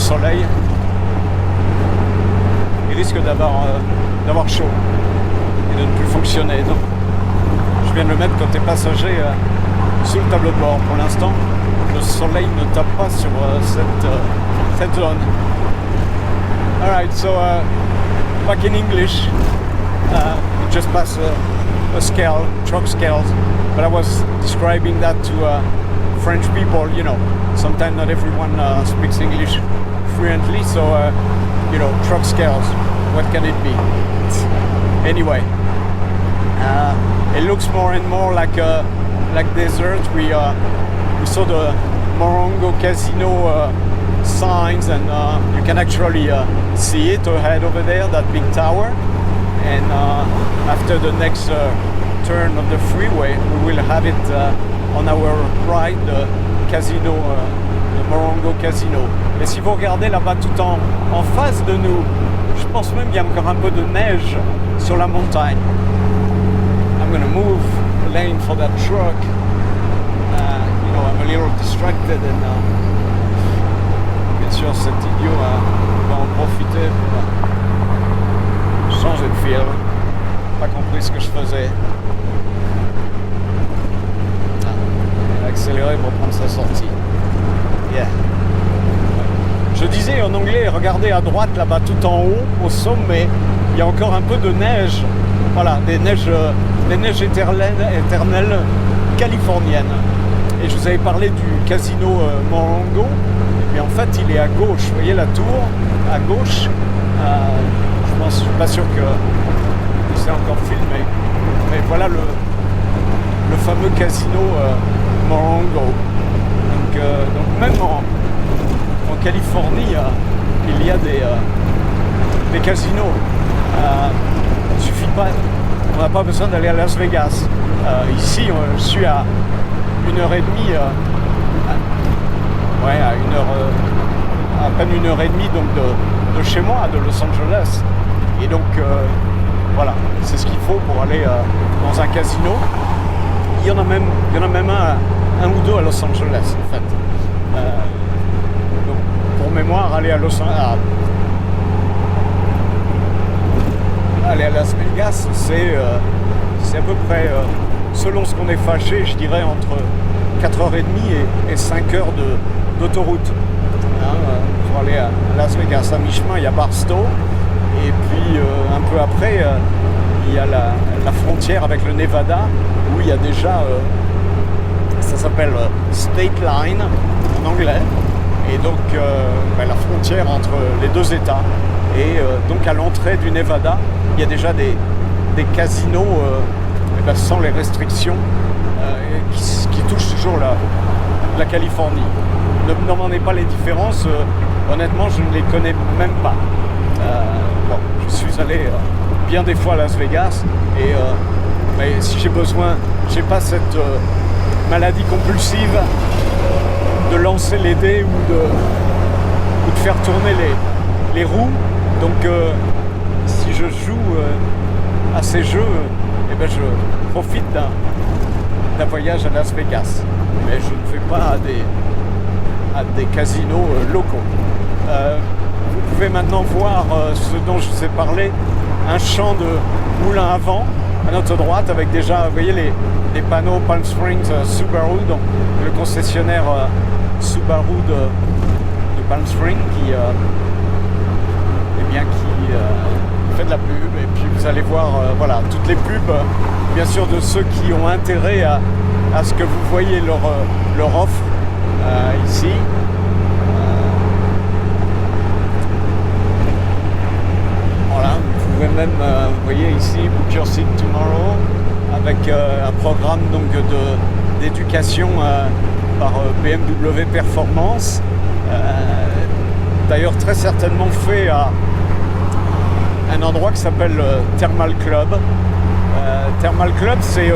soleil. Il risque d'avoir chaud et de ne plus fonctionner. Donc, je viens de le mettre côté passager sous le tableau de bord. Pour l'instant, le soleil ne tape pas sur cette zone. Alright, so back in English, we just passed a scale, truck scales, but I was describing that to French people. You know, sometimes not everyone speaks English fluently, so truck scales, what can it be? Anyway, it looks more and more like desert. We saw the Morongo Casino signs, and you can actually see it ahead over there, that big tower. And after the next turn of the freeway, we will have it on our right, the casino, the Morongo Casino. Et si vous regardez là-bas tout en face de nous, je pense même qu'il y a encore un peu de neige sur la montagne. I'm gonna move the lane for that truck. I'm a little distracted and bien sûr cet idiot va en profiter pour changer de fil. Pas compris ce que je faisais. Il a accéléré pour prendre sa sortie. Yeah. Je disais en anglais, regardez à droite là-bas tout en haut, au sommet, il y a encore un peu de neige. Voilà, des neiges éternelles californiennes. Et je vous avais parlé du casino Morongo, mais en fait il est à gauche. Vous voyez la tour à gauche. Je suis pas sûr que c'est encore filmé, mais voilà le fameux casino Morongo. Donc même en Californie, il y a des casinos. Il suffit pas, on n'a pas besoin d'aller à Las Vegas. Ici, je suis à 1h30, à peine 1h30 donc de chez moi, de Los Angeles. Et donc voilà, c'est ce qu'il faut pour aller dans un casino. Il y en a même un ou deux à Los Angeles en fait. Donc pour mémoire, aller à Las Vegas, c'est à peu près, selon ce qu'on est fâché, je dirais entre 4h30 et 5h d'autoroute. Pour aller à Las Vegas, à mi-chemin, il y a Barstow, et puis un peu après, il y a la frontière avec le Nevada, où il y a déjà, ça s'appelle State Line en anglais, et donc la frontière entre les deux États. Et donc à l'entrée du Nevada, il y a déjà des casinos sans les restrictions qui touchent toujours la Californie. Ne me demandez pas les différences, honnêtement je ne les connais même pas. Je suis allé bien des fois à Las Vegas, mais si j'ai besoin, j'ai pas cette maladie compulsive de lancer les dés ou de faire tourner les roues. Donc si je joue à ces jeux, je profite d'un voyage à Las Vegas. Mais je ne vais pas à des casinos locaux. Vous pouvez maintenant voir ce dont je vous ai parlé, un champ de moulin à vent à notre droite avec déjà, vous voyez les panneaux Palm Springs Subaru, donc le concessionnaire Subaru de Palm Springs qui fait de la pub. Et puis vous allez voir toutes les pubs, bien sûr, de ceux qui ont intérêt à ce que vous voyez leur offre ici. Voilà, vous pouvez même, vous voyez ici, Book Your Seat Tomorrow, avec un programme donc d'éducation par BMW Performance, d'ailleurs très certainement fait à un endroit qui s'appelle Thermal Club. Thermal Club, c'est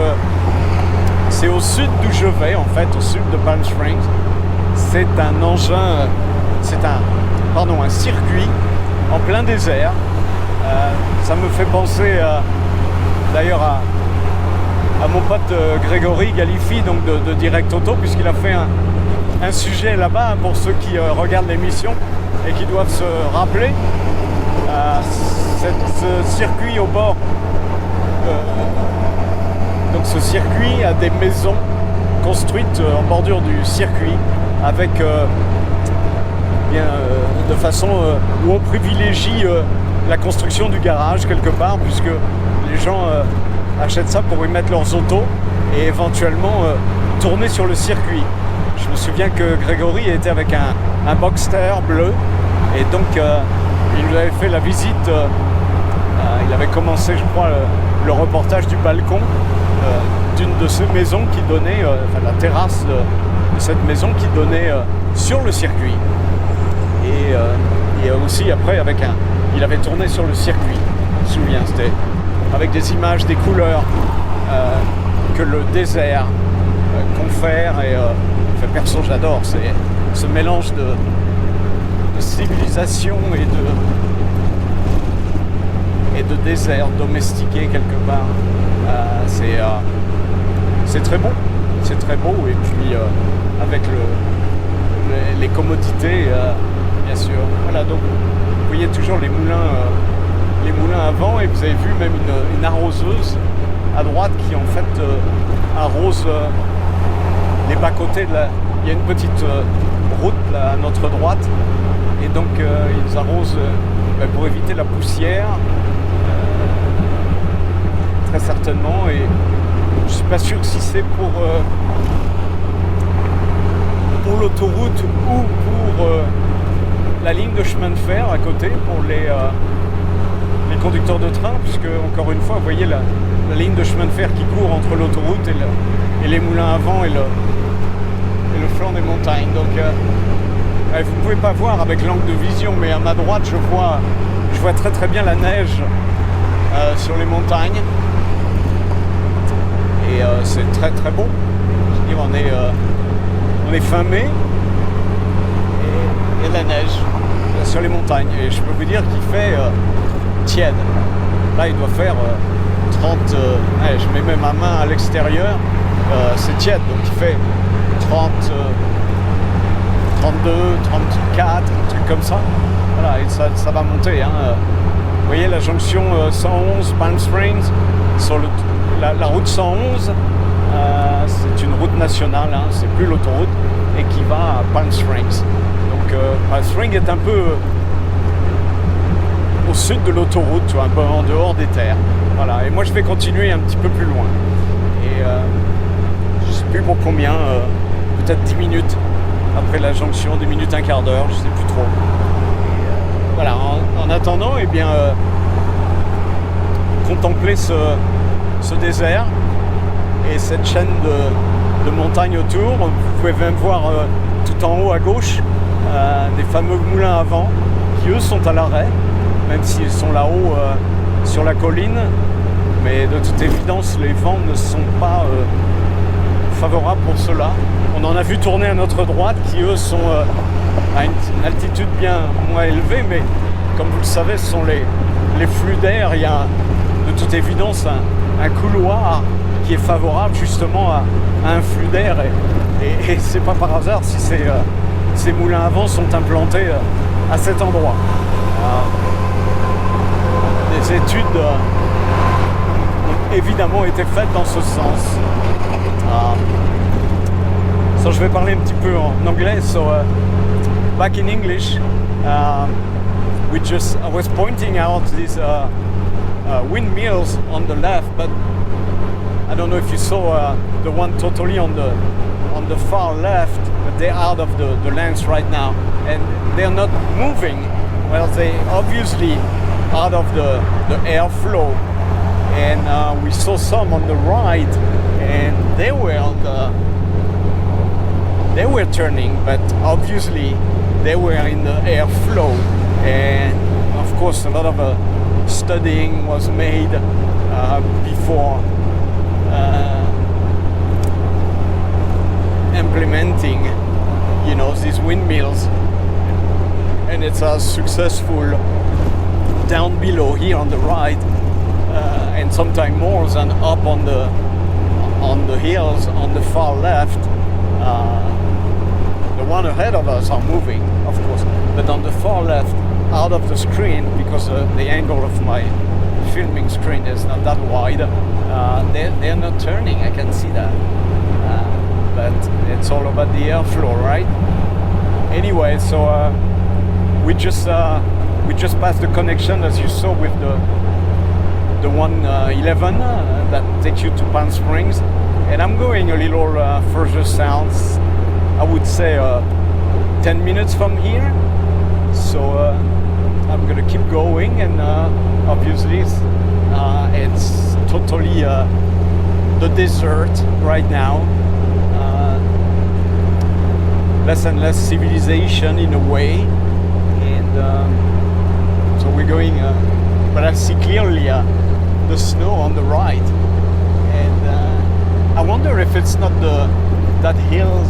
au sud d'où je vais, en fait, au sud de Palm Springs. C'est un engin, un circuit en plein désert. Ça me fait penser d'ailleurs à mon pote Grégory Galifi, donc de Direct Auto, puisqu'il a fait un sujet là-bas, pour ceux qui regardent l'émission, et qui doivent se rappeler ce circuit au bord. Donc ce circuit a des maisons construites en bordure du circuit avec de façon où on privilégie la construction du garage quelque part, puisque les gens achètent ça pour y mettre leurs autos et éventuellement tourner sur le circuit. Je me souviens que Grégory était avec un Boxster bleu et donc il nous avait fait la visite, il avait commencé je crois le reportage du balcon d'une de ces maisons qui donnait, la terrasse de cette maison qui donnait sur le circuit. Et aussi après il avait tourné sur le circuit, je me souviens, c'était avec des images, des couleurs que le désert confère et perso j'adore, c'est ce mélange de civilisation et de désert domestiqué quelque part. C'est très beau, et puis avec les commodités bien sûr. Voilà, donc vous voyez toujours les moulins à vent, et vous avez vu même une arroseuse à droite qui en fait arrose les bas-côtés il y a une petite route là, à notre droite, et donc ils arrosent pour éviter la poussière très certainement, et je suis pas sûr si c'est pour l'autoroute ou pour la ligne de chemin de fer à côté pour les conducteurs de train, puisque encore une fois vous voyez la ligne de chemin de fer qui court entre l'autoroute et les moulins à vent et le flanc des montagnes. Donc vous ne pouvez pas voir avec l'angle de vision, mais à ma droite je vois très très bien la neige sur les montagnes, et c'est très très beau. Je veux dire, on est fin mai et il y a de la neige sur les montagnes, et je peux vous dire qu'il fait tiède. Là il doit faire 30, je mets même ma main à l'extérieur, c'est tiède, donc il fait 30, 32, 34, un truc comme ça. Voilà, et ça va monter. Vous voyez la jonction 111 Palm Springs, sur la route 111, c'est une route nationale, c'est plus l'autoroute, et qui va à Palm Springs. Donc Palm Springs est un peu au sud de l'autoroute, un peu en dehors des terres. Voilà, et moi je vais continuer un petit peu plus loin. Et je ne sais plus pour combien, peut-être 10 minutes après la jonction, 10 minutes, un quart d'heure, je ne sais plus trop. Et, voilà, en attendant, eh bien, contempler ce désert et cette chaîne de montagnes autour. Vous pouvez même voir tout en haut à gauche des fameux moulins à vent qui eux sont à l'arrêt, même s'ils sont là-haut sur la colline, mais de toute évidence les vents ne sont pas favorables pour cela. On en a vu tourner à notre droite qui eux sont à une altitude bien moins élevée, mais comme vous le savez ce sont les flux d'air. Il y a de toute évidence un couloir qui est favorable justement à un flux d'air, et c'est pas par hasard si ces moulins à vent sont implantés à cet endroit. Des études ont évidemment été faites dans ce sens. So, je vais parler un petit peu en anglais. So back in English, I was pointing out these windmills on the left, but I don't know if you saw the one totally on the far left, but they're out of the lens right now, and they're not moving. Well, they obviously out of the airflow, and we saw some on the right, and they were turning, but obviously they were in the airflow, and of course a lot of studying was made before implementing, these windmills, and it's as successful down below here on the right, and sometimes more than up on the hills on the far left. The one ahead of us are moving, of course, but on the far left, out of the screen, because the angle of my filming screen is not that wide, they're not turning. I can see that, but it's all about the airflow, right? Anyway, so we just passed the connection, as you saw, with the 111 that takes you to Palm Springs, and I'm going a little further south. I would say 10 minutes from here. So I'm gonna keep going, and obviously it's totally the desert right now. Less and less civilization in a way, and so we're going, but I see clearly the snow on the right, and I wonder if it's not that hill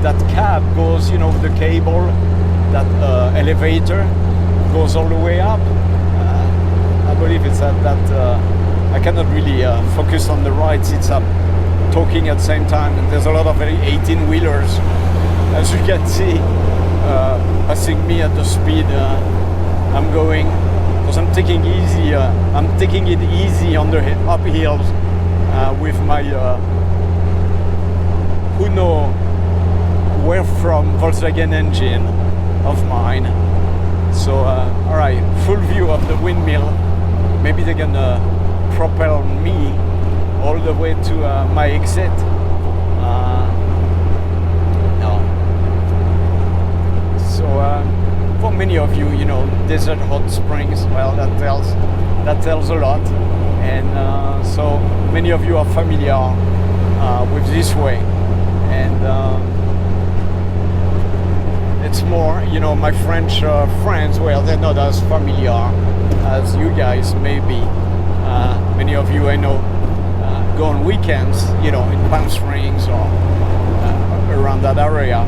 that cab goes, you know, the cable, that elevator goes all the way up. I believe it's at that. I cannot really focus on the right since I'm talking at the same time, and there's a lot of 18-wheelers, as you can see, passing me at the speed I'm going, because I'm taking it easy on the up hills with my who know where from Volkswagen engine of mine. So all right, full view of the windmill. Maybe they're gonna propel me all the way to my exit. No. So for many of you, you know, desert hot springs, well, that tells a lot, and so many of you are familiar with this way, and it's more, you know, my French friends, well, they're not as familiar as you guys may be. Many of you I know go on weekends, you know, in Palm Springs or around that area.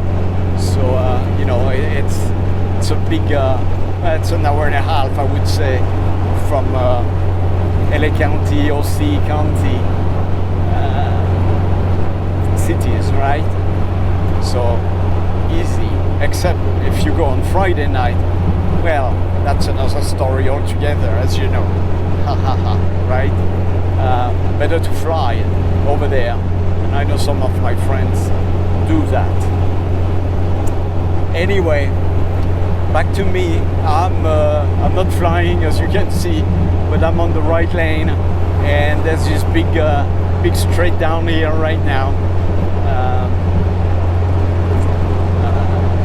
So you know, it's a big, it's an hour and a half, I would say, from LA County, OC County cities, right? So easy, except if you go on Friday night, well, that's another story altogether, as you know. Right? Better to fly over there, and I know some of my friends do that. Anyway, back to me. I'm not flying, as you can see, but I'm on the right lane, and there's this big straight down here right now,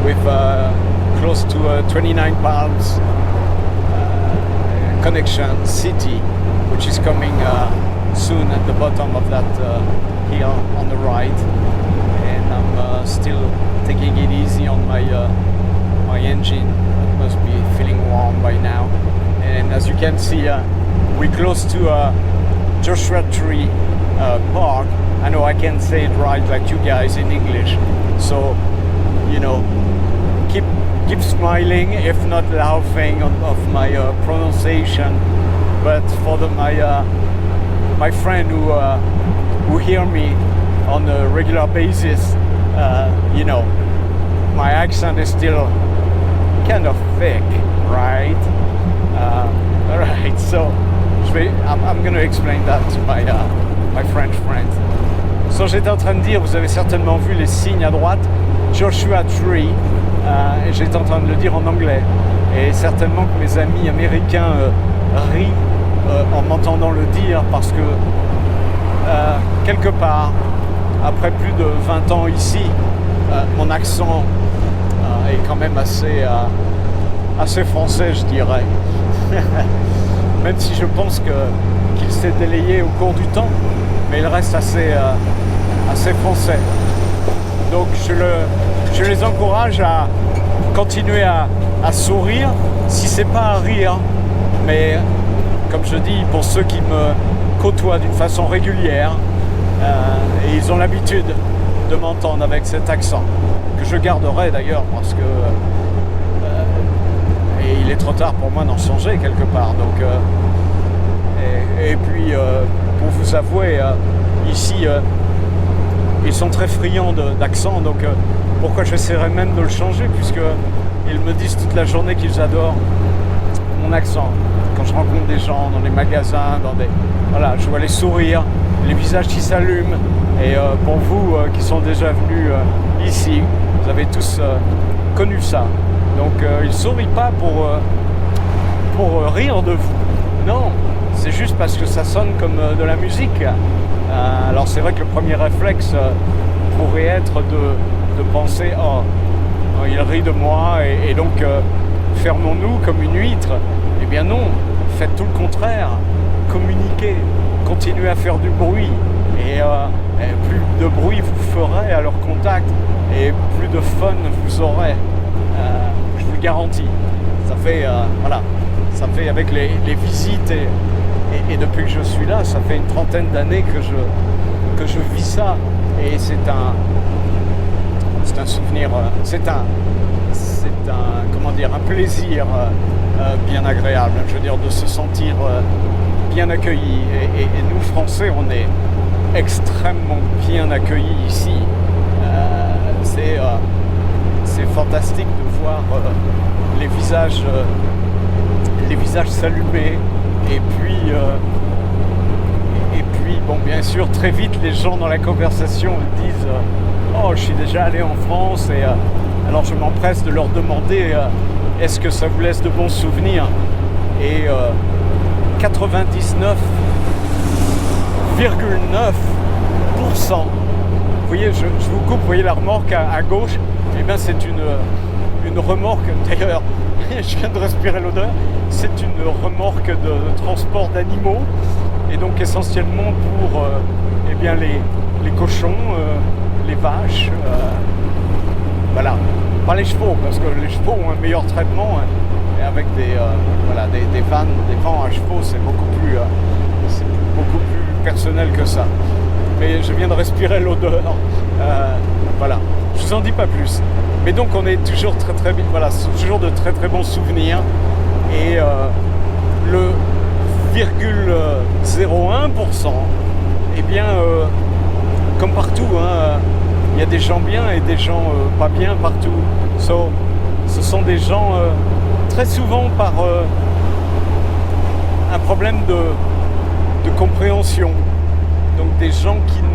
with close to 29 Palms Connection City, which is coming soon at the bottom of that hill on the right, and I'm still taking it easy on my engine. It must be feeling warm by now, and as you can see, we're close to Joshua Tree Park. I know I can't say it right like you guys in English, so you know, keep smiling, if not laughing of my pronunciation. But for my friend who hear me on a regular basis, you know, my accent is still kind of thick, right? All right, so I'm going to explain that to my French friends. So j'étais en train de dire, vous avez certainement vu les signes à droite, Joshua Tree, et j'étais en train de le dire en anglais. Et certainement que mes amis américains rient en m'entendant le dire, parce que quelque part, après plus de 20 ans ici, mon accent est quand même assez français, je dirais. Même si je pense qu'il s'est délayé au cours du temps, mais il reste assez français. Donc je les encourage à continuer à sourire, si c'est pas à rire, mais comme je dis, pour ceux qui me côtoient d'une façon régulière, et ils ont l'habitude de m'entendre avec cet accent, que je garderai d'ailleurs, parce que et il est trop tard pour moi d'en changer quelque part. Donc, et puis, pour vous avouer, ici, ils sont très friands d'accent, donc pourquoi j'essaierais même de le changer, puisque ils me disent toute la journée qu'ils adorent mon accent. Quand je rencontre des gens dans les magasins, voilà, je vois les sourires, les visages qui s'allument. Et pour vous qui sont déjà venus ici, vous avez tous connu ça. Donc ils ne sourient pas pour rire de vous. Non, c'est juste parce que ça sonne comme de la musique. Alors c'est vrai que le premier réflexe pourrait être de penser « Oh, il rit de moi et donc fermons-nous comme une huître ». Eh bien non, faites tout le contraire. Communiquez, continuez à faire du bruit. Et plus de bruit vous ferez à leur contact et plus de fun vous aurez. Je vous le garantis. Ça fait, ça fait avec les visites et depuis que je suis là, ça fait une trentaine d'années que je vis ça. Et c'est un souvenir, c'est un plaisir bien agréable. Je veux dire, de se sentir bien accueilli. Et nous, Français, on est extrêmement bien accueillis ici. C'est fantastique de voir les visages s'allumer. Et puis, bon, bien sûr, très vite, les gens dans la conversation disent oh, je suis déjà allé en France. Et alors, je m'empresse de leur demander est-ce que ça vous laisse de bons souvenirs? Et 99,9%. Vous voyez, je vous coupe, vous voyez la remorque à gauche? Eh bien, c'est une remorque, d'ailleurs, je viens de respirer l'odeur, c'est une remorque de transport d'animaux, et donc essentiellement pour eh bien, les cochons, les vaches, voilà. Pas les chevaux, parce que les chevaux ont un meilleur traitement, et avec des vents à chevaux, c'est beaucoup plus personnel que ça. Mais je viens de respirer l'odeur, voilà. Je vous en dis pas plus. Mais donc on est toujours très bien, voilà, toujours de très bons souvenirs. Et le 0,01%, eh bien, comme partout, il y a des gens bien et des gens pas bien partout. Ce sont des gens très souvent par un problème de compréhension. Donc des gens qui